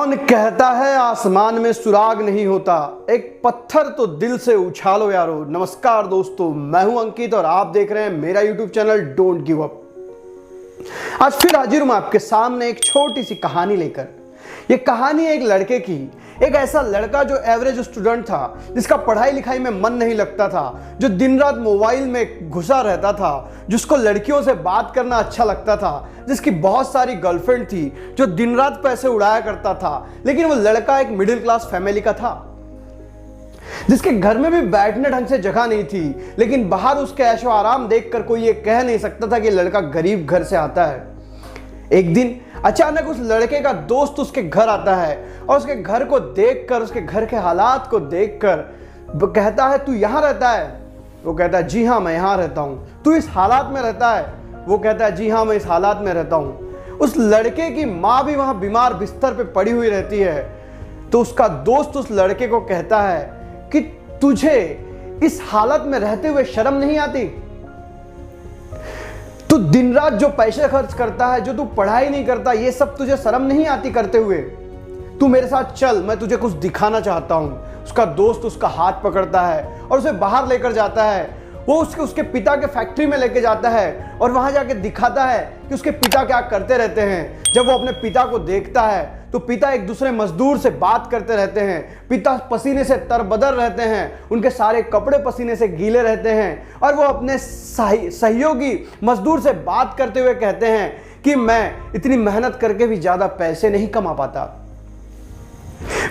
कौन कहता है आसमान में सुराग नहीं होता, एक पत्थर तो दिल से उछालो यारो। नमस्कार दोस्तों, मैं हूं अंकित और आप देख रहे हैं मेरा YouTube channel don't give up. आज फिर हाजिर हूं आपके सामने एक छोटी सी कहानी लेकर। यह कहानी एक लड़के की, एक ऐसा लड़का जो एवरेज स्टूडेंट था, जिसका पढ़ाई लिखाई में मन नहीं लगता था, जो दिन रात मोबाइल में घुसा रहता था, जिसको लड़कियों से बात करना अच्छा लगता था, जिसकी बहुत सारी गर्लफ्रेंड थी, जो दिन रात पैसे उड़ाया करता था। लेकिन वो लड़का एक मिडिल क्लास फैमिली का था, जिसके घर में भी बैठने ढंग से जगह नहीं थी। लेकिन बाहर उसके ऐशो आराम देखकर कोई ये कह नहीं सकता था कि लड़का गरीब घर से आता है। एक दिन अचानक उस लड़के का दोस्त उसके घर आता है और उसके घर को देखकर, उसके घर के हालात को देखकर कहता है, तू यहाँ रहता है? वो कहता है, जी हाँ मैं यहाँ रहता हूँ। तू इस हालात में रहता है? वो कहता है, जी हाँ मैं इस हालात में रहता हूँ। उस लड़के की माँ भी वहाँ बीमार बिस्तर पे पड़ी हुई रहती है। तो उसका दोस्त उस लड़के को कहता है कि तुझे इस हालत में रहते हुए शर्म नहीं आती? तू दिन रात जो पैसे खर्च करता है, जो तू पढ़ाई नहीं करता, ये सब तुझे शर्म नहीं आती करते हुए? तू मेरे साथ चल, मैं तुझे कुछ दिखाना चाहता हूं। उसका दोस्त उसका हाथ पकड़ता है और उसे बाहर लेकर जाता है। वो उसके पिता के फैक्ट्री में लेके जाता है और वहां जाके दिखाता है कि उसके पिता क्या करते रहते हैं। जब वो अपने पिता को देखता है तो पिता एक दूसरे मजदूर से बात करते रहते हैं। पिता पसीने से तरबदर रहते हैं, उनके सारे कपड़े पसीने से गीले रहते हैं और वो अपने सहयोगी मजदूर से बात करते हुए कहते हैं कि मैं इतनी मेहनत करके भी ज्यादा पैसे नहीं कमा पाता।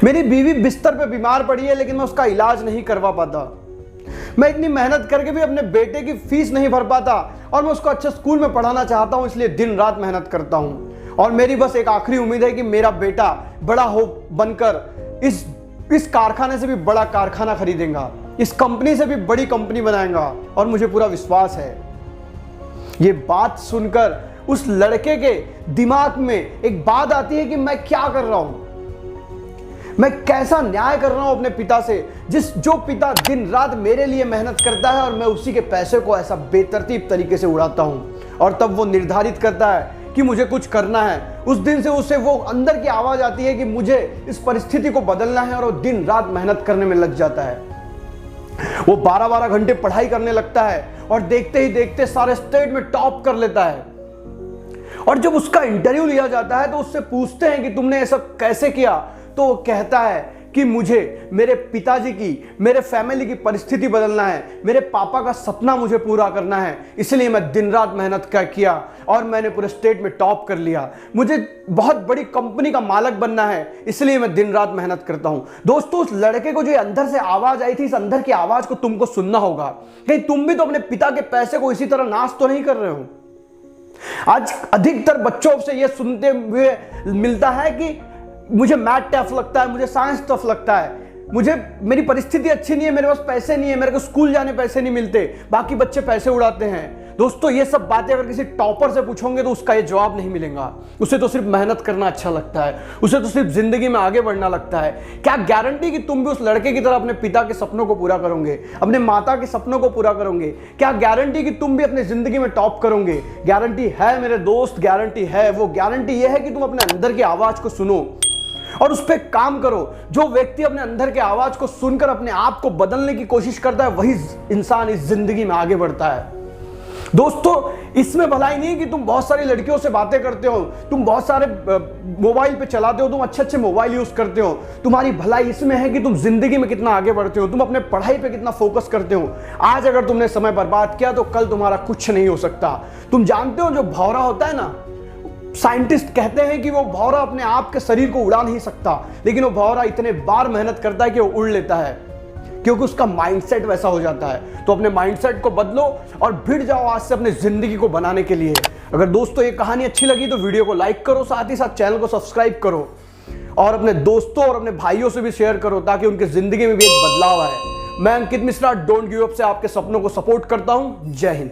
मेरी बीवी बिस्तर पे बीमार पड़ी है लेकिन मैं उसका इलाज नहीं करवा पाता। मैं इतनी मेहनत करके भी अपने बेटे की फीस नहीं भर पाता और मैं उसको अच्छे स्कूल में पढ़ाना चाहता हूं, इसलिए दिन रात मेहनत करता हूं। और मेरी बस एक आखिरी उम्मीद है कि मेरा बेटा बड़ा हो बनकर इस कारखाने से भी बड़ा कारखाना खरीदेगा, इस कंपनी से भी बड़ी कंपनी बनाएगा और मुझे पूरा विश्वास है। ये बात सुनकर उस लड़के के दिमाग में एक बात आती है कि मैं क्या कर रहा हूं, मैं कैसा न्याय कर रहा हूं अपने पिता से, जो पिता दिन रात मेरे लिए मेहनत करता है और मैं उसी के पैसे को ऐसा बेतरतीब तरीके से उड़ाता हूं। और तब वो निर्धारित करता है कि मुझे कुछ करना है। उस दिन से उसे वो अंदर की आवाज आती है कि मुझे इस परिस्थिति को बदलना है और वो दिन रात मेहनत करने में लग जाता है। वो 12-12 घंटे पढ़ाई करने लगता है और देखते ही देखते सारे स्टेट में टॉप कर लेता है। और जब उसका इंटरव्यू लिया जाता है तो उससे पूछते हैं कि तुमने ये सब कैसे किया? तो वो कहता है कि मुझे मेरे पिताजी की, मेरे फैमिली की परिस्थिति बदलना है, मेरे पापा का सपना मुझे पूरा करना है, इसलिए मैं दिन रात मेहनत किया और मैंने पूरे स्टेट में टॉप कर लिया। मुझे बहुत बड़ी कंपनी का मालिक बनना है, इसलिए मैं दिन रात मेहनत करता हूं। दोस्तों, उस लड़के को जो अंदर से आवाज आई थी, इस अंदर की आवाज को तुमको सुनना होगा। कहीं तुम भी तो अपने पिता के पैसे को इसी तरह नाश तो नहीं कर रहे हो? आज अधिकतर बच्चों से यह सुनते हुए मिलता है कि मुझे मैथ टफ लगता है, मुझे साइंस टफ लगता है, मेरी परिस्थिति अच्छी नहीं है, मेरे पास पैसे नहीं है, मेरे को स्कूल जाने पैसे नहीं मिलते, बाकी बच्चे पैसे उड़ाते हैं। दोस्तों, ये सब बातें अगर किसी टॉपर से पूछोगे तो उसका ये जवाब नहीं मिलेगा। उसे तो सिर्फ मेहनत करना अच्छा लगता है, उसे तो सिर्फ जिंदगी में आगे बढ़ना लगता है। क्या गारंटी कि तुम भी उस लड़के की तरह अपने पिता के सपनों को पूरा करोगे, अपने माता के सपनों को पूरा करोगे? क्या गारंटी कि तुम भी अपनी जिंदगी में टॉप करोगे? गारंटी है मेरे दोस्त, गारंटी है। वो गारंटी यह है कि तुम अपने अंदर की आवाज को सुनो और उस पर काम करो। जो व्यक्ति अपने अंदर के आवाज को सुनकर अपने आप को बदलने की कोशिश करता है, वही इंसान इस जिंदगी में आगे बढ़ता है। दोस्तों, इसमें भलाई नहीं कि तुम बहुत सारी लड़कियों से बातें करते हो, तुम बहुत सारे मोबाइल पे चलाते हो, तुम अच्छे मोबाइल यूज करते हो। तुम्हारी भलाई इसमें है कि तुम जिंदगी में कितना आगे बढ़ते हो, तुम अपने पढ़ाई पे कितना फोकस करते हो। आज अगर तुमने समय बर्बाद किया तो कल तुम्हारा कुछ नहीं हो सकता। तुम जानते हो, जो भौरा होता है ना, साइंटिस्ट कहते हैं कि वो भौरा अपने आप के शरीर को उड़ा नहीं सकता, लेकिन वो भौरा इतने बार मेहनत करता है कि वो उड़ लेता है, क्योंकि उसका माइंडसेट वैसा हो जाता है। तो अपने माइंडसेट को बदलो और भिड़ जाओ आज से अपने जिंदगी को बनाने के लिए। अगर दोस्तों ये कहानी अच्छी लगी तो वीडियो को लाइक करो, साथ ही साथ चैनल को सब्सक्राइब करो और अपने दोस्तों और अपने भाइयों से भी शेयर करो ताकि उनकी जिंदगी में भी एक बदलाव आए। मैं अंकित मिश्रा डोंट गिव अप से आपके सपनों को सपोर्ट करता हूं। जय हिंद।